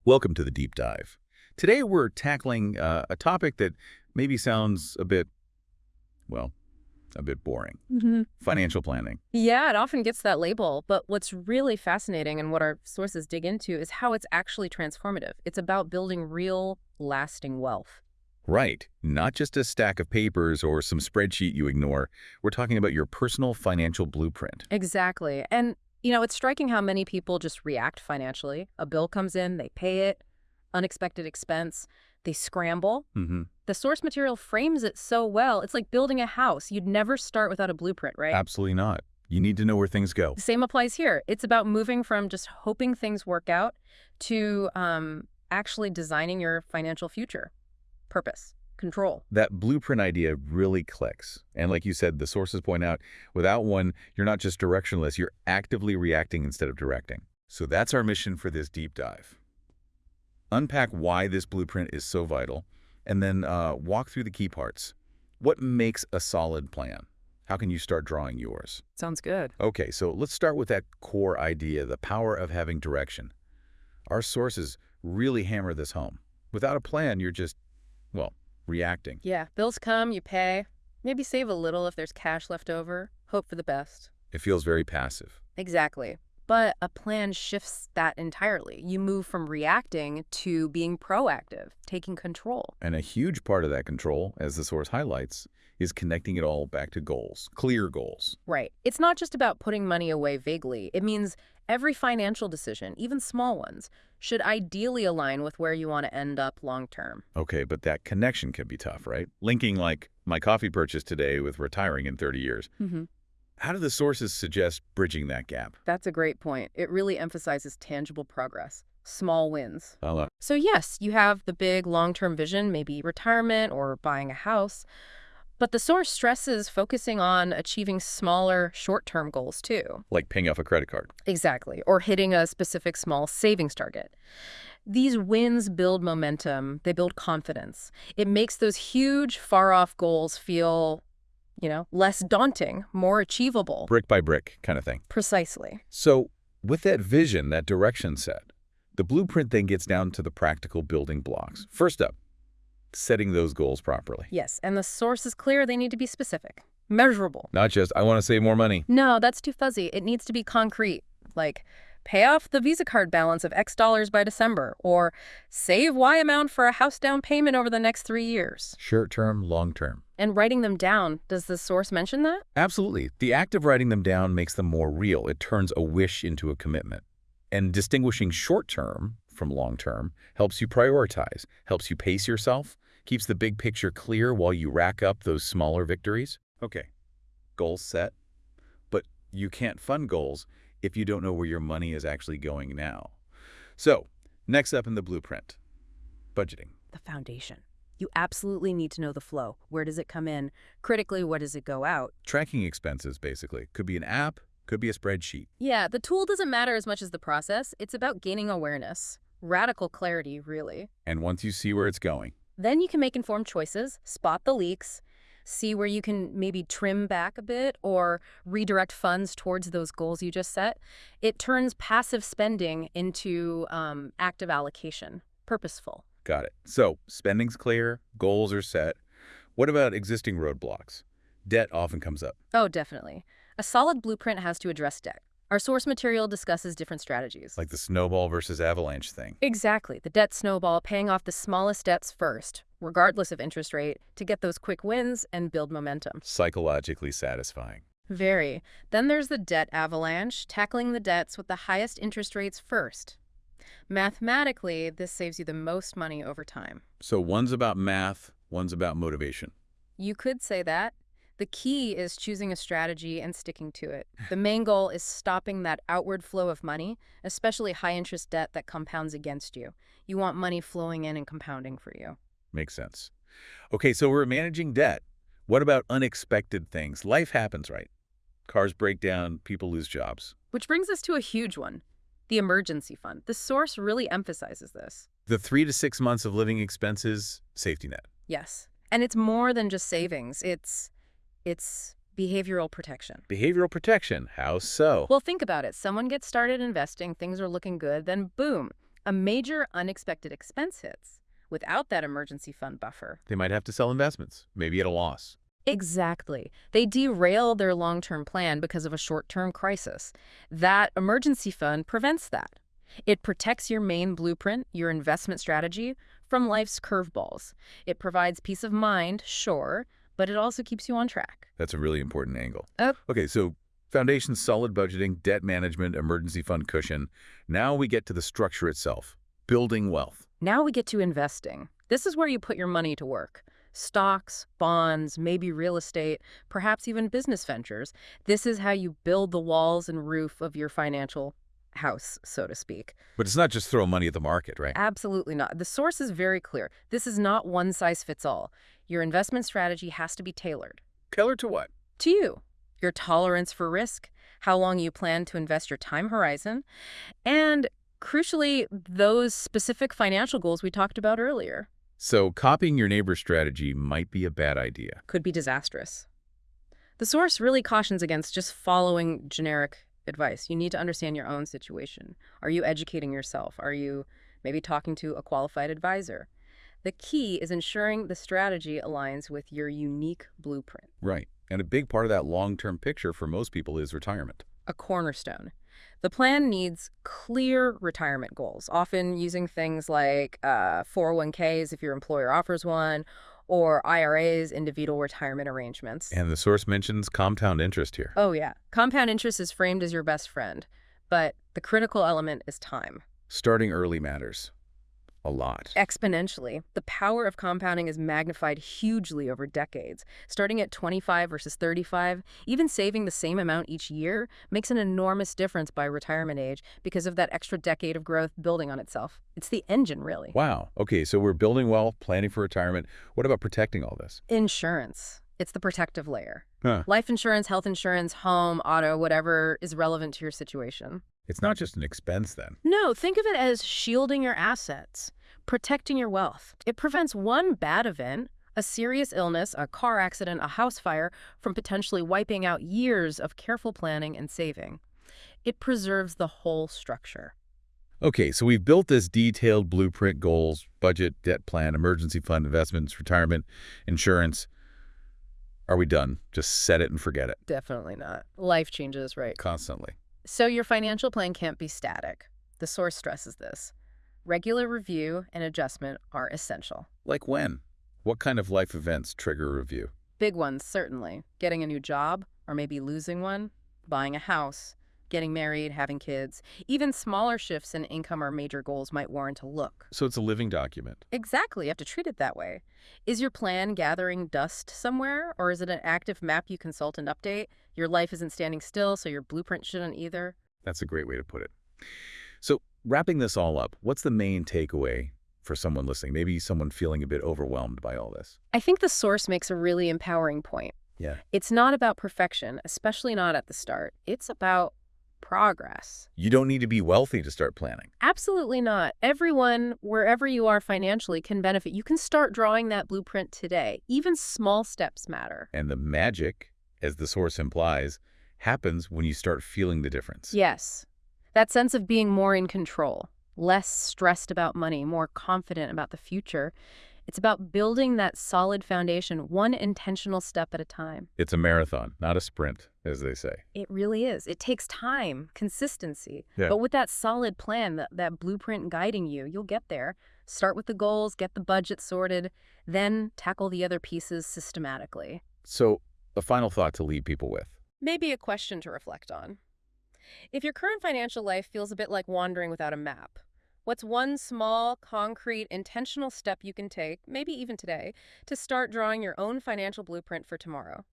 Welcome to the Deep Dive. Today we're tackling a topic that maybe sounds well, a bit boring. Financial planning. Yeah, it often gets that label, but what's really fascinating and what our sources dig into is how it's actually transformative. It's about building real, lasting wealth. Right. Not just a stack of papers or some spreadsheet you ignore. We're talking about your personal financial blueprint. Exactly. And, it's striking how many people just react financially. A bill comes in, they pay it, unexpected expense, they scramble. The source material frames it so well. It's like building a house. You'd never start without a blueprint, right? Absolutely not. You need to know where things go. The same applies here. It's about moving from just hoping things work out to actually designing your financial future. Purpose, control. That blueprint idea really clicks. And like you said, the sources point out, without one, you're not just directionless, you're actively reacting instead of directing. So that's our mission for this deep dive. Unpack why this blueprint is so vital, and then walk through the key parts. What makes a solid plan? How can you start drawing yours? Sounds good. Okay, so let's start with that core idea, the power of having direction. Our sources really hammer this home. Without a plan, you're just, reacting. Yeah, bills come, you pay. Maybe save a little if there's cash left over. Hope for the best. It feels very passive. Exactly. But a plan shifts that entirely. You move from reacting to being proactive, taking control. And a huge part of that control, as the source highlights, is connecting it all back to goals, clear goals. Right. It's not just about putting money away vaguely. It means every financial decision, even small ones, should ideally align with where you want to end up long term. Okay, but that connection can be tough, right? Linking like my coffee purchase today with retiring in 30 years. How do the sources suggest bridging that gap? That's a great point. It really emphasizes tangible progress, small wins. I'll, So yes, you have the big long-term vision, maybe retirement or buying a house, but the source stresses focusing on achieving smaller short-term goals too. like paying off a credit card. Exactly, or hitting a specific small savings target. These wins build momentum, they build confidence. It makes those huge, far-off goals feel, less daunting, more achievable. Brick by brick kind of thing. Precisely. So with that vision, that direction set, the blueprint then gets down to the practical building blocks. First up, setting those goals properly. Yes, and the source is clear. They need to be specific, measurable. Not just, I want to save more money. No, that's too fuzzy. It needs to be concrete, like pay off the Visa card balance of X dollars by December, or save Y amount for a house down payment over the next 3 years. Short term, long term. And writing them down, does the source mention that? Absolutely. The act of writing them down makes them more real. It turns a wish into a commitment. And distinguishing short term from long term helps you prioritize, helps you pace yourself, keeps the big picture clear while you rack up those smaller victories. Okay, goals set, but you can't fund goals if you don't know where your money is actually going now. So, next up in the blueprint, budgeting. The foundation. You absolutely need to know the flow. Where does it come in? Critically, where does it go out? Tracking expenses, basically. Could be an app, could be a spreadsheet. Yeah, the tool doesn't matter as much as the process. It's about gaining awareness. Radical clarity, really. And once you see where it's going, Then you can make informed choices, spot the leaks, see where you can maybe trim back a bit or redirect funds towards those goals you just set. It turns passive spending into active allocation, purposeful. got it. So, spending's clear, goals are set. What about existing roadblocks? Debt often comes up. Oh, definitely. A solid blueprint has to address debt. Our source material discusses different strategies. Like the Snowball versus Avalanche thing. Exactly. The debt snowball, paying off the smallest debts first, regardless of interest rate, to get those quick wins and build momentum. Psychologically satisfying. Very. Then there's the debt avalanche, tackling the debts with the highest interest rates first. Mathematically, this saves you the most money over time. So one's about math, one's about motivation. You could say that. The key is choosing a strategy and sticking to it. The main goal is stopping that outward flow of money, especially high-interest debt that compounds against you. You want money flowing in and compounding for you. Makes sense. Okay, so we're managing debt. What about unexpected things? Life happens, right? Cars break down, people lose jobs. Which brings us to a huge one, the emergency fund. The source really emphasizes this. The 3 to 6 months of living expenses, safety net. Yes. And it's more than just savings. It's behavioral protection. Behavioral protection, how so? Well, think about it. Someone gets started investing, things are looking good, then boom, A major unexpected expense hits without that emergency fund buffer. They might have to sell investments, maybe at a loss. Exactly. They derail their long-term plan because of a short-term crisis. That emergency fund prevents that. It protects your main blueprint, your investment strategy, from life's curveballs. It provides peace of mind, sure, but it also keeps you on track. That's a really important angle. Oh. Okay, so foundation, solid budgeting, debt management, emergency fund cushion. Now we get to the structure itself, building wealth. Now we get to investing. This is where you put your money to work. Stocks, bonds, maybe real estate, perhaps even business ventures. This is how you build the walls and roof of your financial house, so to speak. But it's not just throw money at the market, right? Absolutely not. The source is very clear. This is not one size fits all. Your investment strategy has to be tailored. Tailored to what? To you. Your tolerance for risk, how long you plan to invest your time horizon, and crucially, those specific financial goals we talked about earlier. So copying your neighbor's strategy might be a bad idea. Could be disastrous. The source really cautions against just following generic advice. You need to understand your own situation. Are you educating yourself? Are you maybe talking to a qualified advisor? The key is ensuring the strategy aligns with your unique blueprint. Right. And a big part of that long-term picture for most people is retirement. A cornerstone. The plan needs clear retirement goals, often using things like 401ks if your employer offers one, or IRAs, individual retirement arrangements. And the source mentions compound interest here. Oh, yeah. Compound interest is framed as your best friend, but the critical element is time. Starting early matters. A lot. Exponentially. The power of compounding is magnified hugely over decades. Starting at 25 versus 35, even saving the same amount each year makes an enormous difference by retirement age because of that extra decade of growth building on itself. It's the engine, really. Wow. Okay, so we're building wealth, planning for retirement. What about protecting all this? Insurance. It's the protective layer. Huh. Life insurance, health insurance, home, auto, whatever is relevant to your situation. It's not just an expense then. No, think of it as shielding your assets, protecting your wealth. It prevents one bad event, a serious illness, a car accident, a house fire, from potentially wiping out years of careful planning and saving. It preserves the whole structure. Okay, so we've built this detailed blueprint: goals, budget, debt plan, emergency fund, investments, retirement, insurance. Are we done? Just set it and forget it. Definitely not. Life changes, right? Constantly. So your financial plan can't be static. The source stresses this. Regular review and adjustment are essential. Like when? What kind of life events trigger a review? Big ones, certainly. Getting a new job, or maybe losing one, buying a house, getting married, having kids. Even smaller shifts in income or major goals might warrant a look. So it's a living document. Exactly, you have to treat it that way. Is your plan gathering dust somewhere, or is it an active map you consult and update? Your life isn't standing still, so your blueprint shouldn't either. That's a great way to put it. So wrapping this all up, what's the main takeaway for someone listening? Maybe someone feeling a bit overwhelmed by all this. I think the source makes a really empowering point. Yeah. It's not about perfection, especially not at the start. It's about progress. You don't need to be wealthy to start planning. Absolutely not. Everyone, wherever you are financially, can benefit. You can start drawing that blueprint today. Even small steps matter. And the magic, as the source implies, happens when you start feeling the difference. Yes. That sense of being more in control, less stressed about money, more confident about the future. It's about building that solid foundation, one intentional step at a time. It's a marathon, not a sprint, as they say. It really is. It takes time, consistency. Yeah. But with that solid plan, that blueprint guiding you, you'll get there. Start with the goals, get the budget sorted, then tackle the other pieces systematically. So, a final thought to leave people with. Maybe a question to reflect on. If your current financial life feels a bit like wandering without a map, what's one small, concrete, intentional step you can take, maybe even today, to start drawing your own financial blueprint for tomorrow?